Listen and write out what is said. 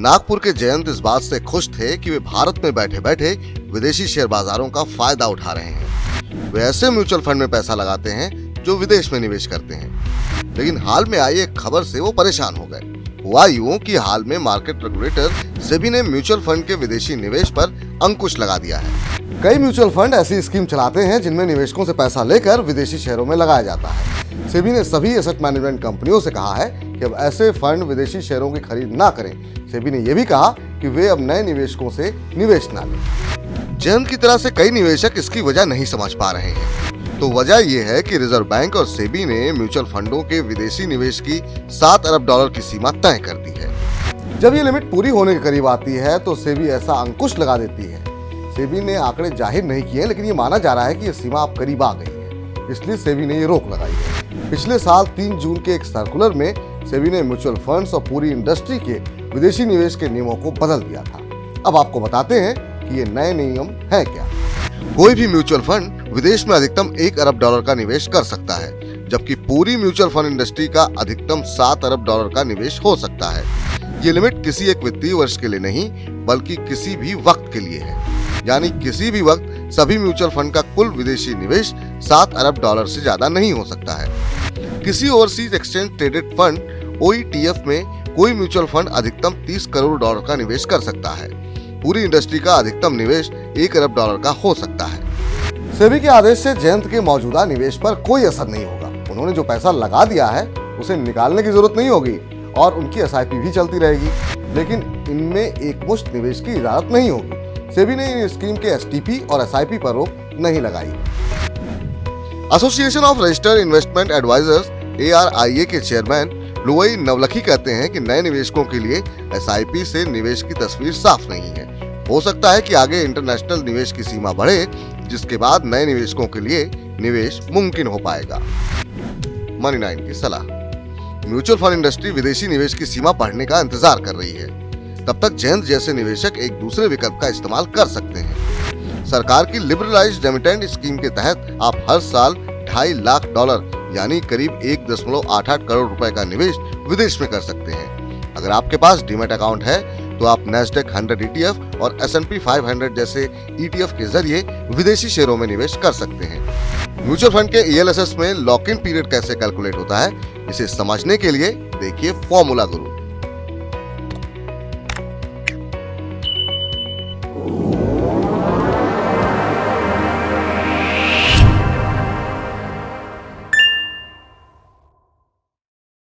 नागपुर के जयंत इस बात से खुश थे कि वे भारत में बैठे बैठे विदेशी शेयर बाजारों का फायदा उठा रहे हैं। वे ऐसे म्यूचुअल फंड में पैसा लगाते हैं जो विदेश में निवेश करते हैं। लेकिन हाल में आई एक खबर से वो परेशान हो गए। हुआ यूं कि हाल में मार्केट रेगुलेटर सेबी ने म्यूचुअल फंड के विदेशी निवेश पर अंकुश लगा दिया है। कई म्यूचुअल फंड ऐसी स्कीम चलाते हैं जिनमें निवेशकों से पैसा लेकर विदेशी शेयरों में लगाया जाता है। सेबी ने सभी एसेट मैनेजमेंट कंपनियों से कहा है कि अब ऐसे फंड विदेशी शेयरों की खरीद ना करें। सेबी ने यह भी कहा कि वे अब नए निवेशकों से निवेश ना लें। जयंत की तरह से कई निवेशक इसकी वजह नहीं समझ पा रहे हैं। तो वजह यह है कि रिजर्व बैंक और सेबी ने म्यूचुअल फंडों के विदेशी निवेश की 7 अरब डॉलर की सीमा तय कर दी है। जब ये लिमिट पूरी होने के करीब आती है तो सेबी ऐसा अंकुश लगा देती है। सेबी ने आंकड़े जाहिर नहीं किए, लेकिन ये माना जा रहा है कि ये सीमा अब करीब आ गई है, इसलिए सेबी ने ये रोक लगाई है। पिछले साल 3 जून के एक सर्कुलर में सेबी ने म्यूचुअल फंड्स और पूरी इंडस्ट्री के विदेशी निवेश के नियमों को बदल दिया था। अब आपको बताते हैं कि ये नए नियम है क्या। कोई भी म्यूचुअल फंड विदेश में अधिकतम 1 अरब डॉलर का निवेश कर सकता है, जबकि पूरी म्यूचुअल फंड इंडस्ट्री का अधिकतम 7 अरब डॉलर का निवेश हो सकता है। ये लिमिट किसी एक वित्तीय वर्ष के लिए नहीं, बल्कि किसी भी वक्त के लिए है। यानी किसी भी वक्त सभी म्यूचुअल फंड का कुल विदेशी निवेश 7 अरब डॉलर से ज्यादा नहीं हो सकता है। किसी overseas exchange traded fund OETF में कोई म्यूचुअल फंड अधिकतम 30 करोड़ डॉलर का निवेश कर सकता है। पूरी इंडस्ट्री का अधिकतम निवेश 1 अरब डॉलर का हो सकता है। सेबी के आदेश से जयंत के मौजूदा निवेश पर कोई असर नहीं होगा। उन्होंने जो पैसा लगा दिया है उसे निकालने की जरूरत नहीं होगी और उनकी SIP भी चलती रहेगी, लेकिन इनमें एकमुश्त निवेश की इजाजत नहीं होगी। सेबी ने इन स्कीम के STP और SIP पर रोक नहीं लगाई। Association of registered investment advisers ARIA के चेयरमैन लुवई नवलखी कहते हैं कि नए निवेशकों के लिए SIP से निवेश की तस्वीर साफ नहीं है। हो सकता है कि आगे इंटरनेशनल निवेश की सीमा बढ़े, जिसके बाद नए निवेशकों के लिए निवेश मुमकिन हो पाएगा। मनी 9 की सलाह। म्यूचुअल फंड इंडस्ट्री विदेशी निवेश की सीमा बढ़ने का इंतजार कर रही है। तब तक जयंत जैसे निवेशक एक दूसरे विकल्प का इस्तेमाल कर सकते हैं। सरकार की लिबरलाइज्ड रेमिटेंट स्कीम के तहत आप हर साल 2.5 लाख डॉलर यानी करीब 1.88 करोड़ रुपए का निवेश विदेश में कर सकते हैं। अगर आपके पास डीमैट अकाउंट है तो आप NASDAQ 100 ETF और S&P 500 जैसे ETF के जरिए विदेशी शेयरों में निवेश कर सकते हैं। म्यूचुअल फंड के ELSS में लॉक इन पीरियड कैसे कैलकुलेट होता है, इसे समझने के लिए देखिए फॉर्मूला गुरु।